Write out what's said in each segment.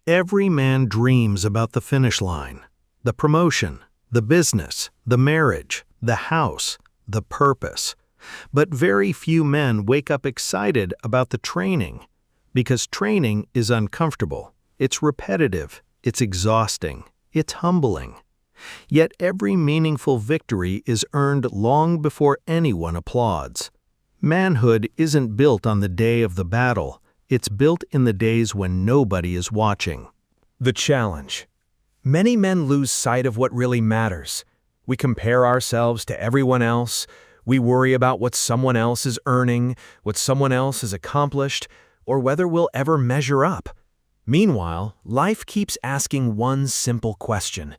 Every man dreams about the finish line, the promotion, the business, the marriage, the house, the purpose. But very few men wake up excited about the training, because training is uncomfortable, it's repetitive, it's exhausting, it's humbling. Yet every meaningful victory is earned long before anyone applauds. Manhood isn't built on the day of the battle, it's built in the days when nobody is watching. The challenge. Many men lose sight of what really matters. We compare ourselves to everyone else. We worry about what someone else is earning, what someone else has accomplished, or whether we'll ever measure up. Meanwhile, life keeps asking one simple question.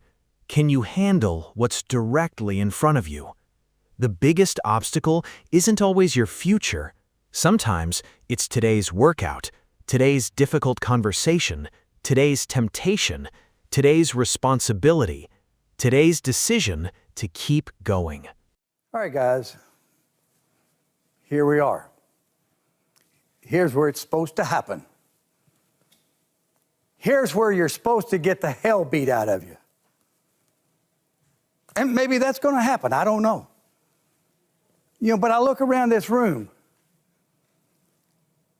Can you handle what's directly in front of you? The biggest obstacle isn't always your future. Sometimes it's today's workout, today's difficult conversation, today's temptation, today's responsibility, today's decision to keep going. All right, guys, here we are. Here's where it's supposed to happen. Here's where you're supposed to get the hell beat out of you. And maybe that's going to happen, I don't know. But I look around this room,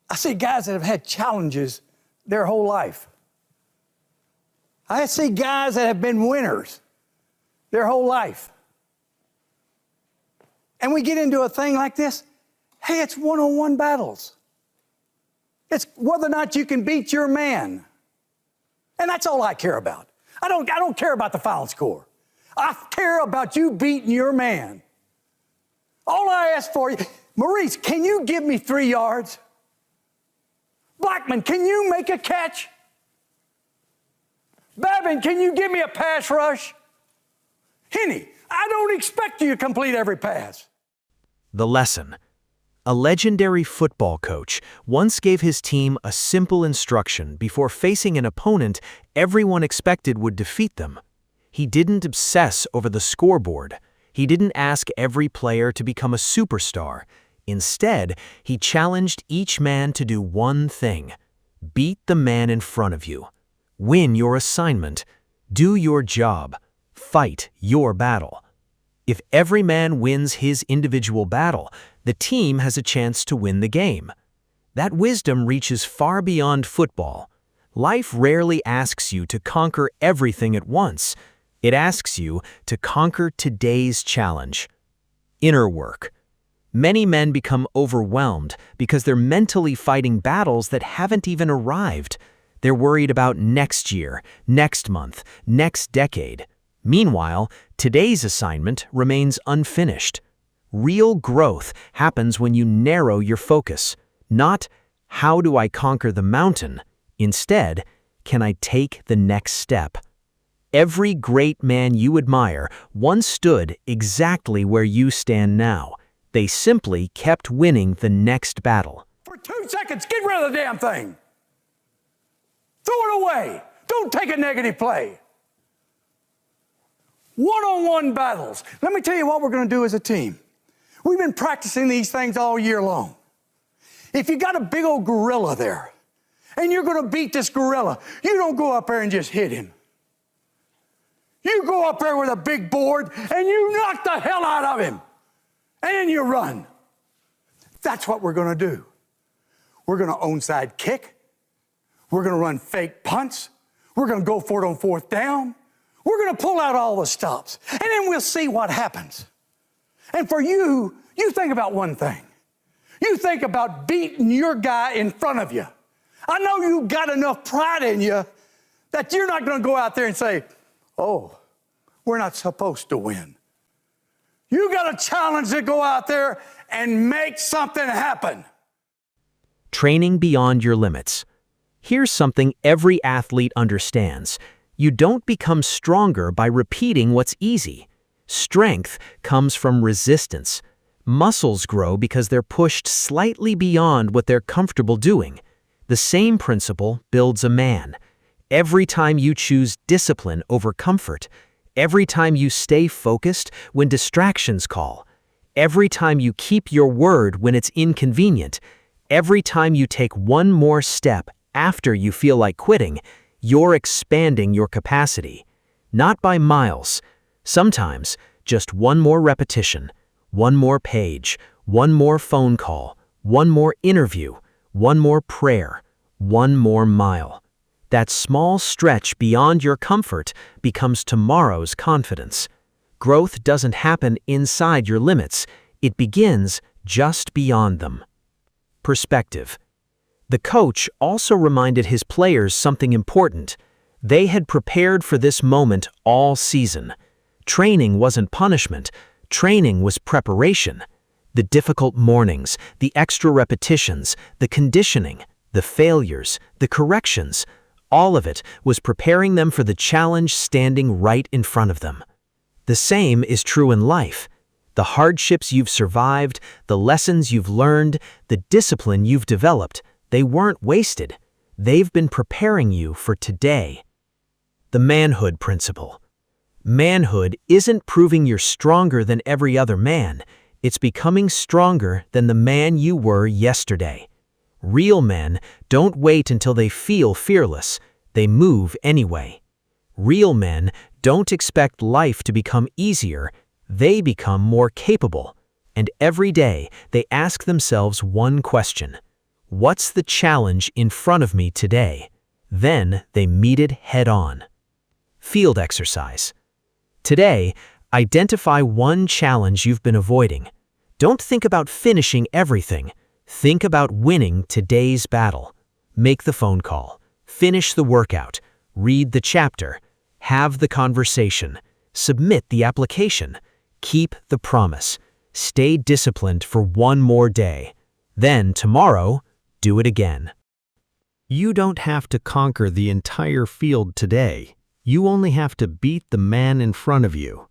I see guys that have had challenges their whole life. I see guys that have been winners their whole life. And we get into a thing like this, hey, it's one-on-one battles. It's whether or not you can beat your man. And that's all I care about. I don't care about the final score. I care about you beating your man. All I ask for you, Maurice, can you give me 3 yards? Blackman, can you make a catch? Babin, can you give me a pass rush? Henny, I don't expect you to complete every pass. The lesson. A legendary football coach once gave his team a simple instruction before facing an opponent everyone expected would defeat them. He didn't obsess over the scoreboard. He didn't ask every player to become a superstar. Instead, he challenged each man to do one thing: beat the man in front of you. Win your assignment. Do your job. Fight your battle. If every man wins his individual battle, the team has a chance to win the game. That wisdom reaches far beyond football. Life rarely asks you to conquer everything at once. It asks you to conquer today's challenge. Inner work. Many men become overwhelmed because they're mentally fighting battles that haven't even arrived. They're worried about next year, next month, next decade. Meanwhile, today's assignment remains unfinished. Real growth happens when you narrow your focus. Not, how do I conquer the mountain? Instead, can I take the next step? Every great man you admire once stood exactly where you stand now. They simply kept winning the next battle. For 2 seconds, get rid of the damn thing. Throw it away. Don't take a negative play. One-on-one battles. Let me tell you what we're going to do as a team. We've been practicing these things all year long. If you got a big old gorilla there, and you're going to beat this gorilla, you don't go up there and just hit him. You go up there with a big board, and you knock the hell out of him. And then you run. That's what we're going to do. We're going to onside kick. We're going to run fake punts. We're going to go for it on 4th down. We're going to pull out all the stops, and then we'll see what happens. And for you, you think about one thing. You think about beating your guy in front of you. I know you've got enough pride in you that you're not going to go out there and say, oh, we're not supposed to win. You got a challenge to go out there and make something happen. Training beyond your limits. Here's something every athlete understands. You don't become stronger by repeating what's easy. Strength comes from resistance. Muscles grow because they're pushed slightly beyond what they're comfortable doing. The same principle builds a man. Every time you choose discipline over comfort, every time you stay focused when distractions call, every time you keep your word when it's inconvenient, every time you take one more step after you feel like quitting, You're expanding your capacity, not by miles. Sometimes, just one more repetition, one more page, one more phone call, one more interview, one more prayer, one more mile. That small stretch beyond your comfort becomes tomorrow's confidence. Growth doesn't happen inside your limits. It begins just beyond them. Perspective. The coach also reminded his players something important. They had prepared for this moment all season. Training wasn't punishment. Training was preparation. The difficult mornings, the extra repetitions, the conditioning, the failures, the corrections, all of it was preparing them for the challenge standing right in front of them. The same is true in life. The hardships you've survived, the lessons you've learned, the discipline you've developed, they weren't wasted. They've been preparing you for today. The manhood principle. Manhood isn't proving you're stronger than every other man. It's becoming stronger than the man you were yesterday. Real men don't wait until they feel fearless. They move anyway. Real men don't expect life to become easier. They become more capable. And every day they ask themselves one question. What's the challenge in front of me today? Then they meet it head on. Field exercise. Today, identify one challenge you've been avoiding. Don't think about finishing everything. Think about winning today's battle. Make the phone call. Finish the workout. Read the chapter. Have the conversation. Submit the application. Keep the promise. Stay disciplined for one more day. Then tomorrow, do it again. You don't have to conquer the entire field today. You only have to beat the man in front of you.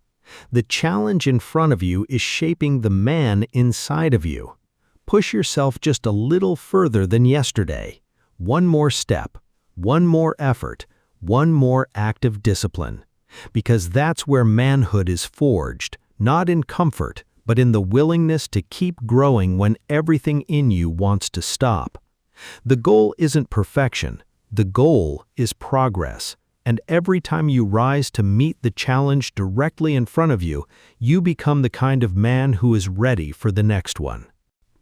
The challenge in front of you is shaping the man inside of you. Push yourself just a little further than yesterday. One more step, one more effort, one more act of discipline. Because that's where manhood is forged, not in comfort, but in the willingness to keep growing when everything in you wants to stop. The goal isn't perfection. The goal is progress. And every time you rise to meet the challenge directly in front of you, you become the kind of man who is ready for the next one.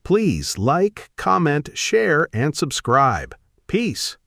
Please like, comment, share, and subscribe. Peace.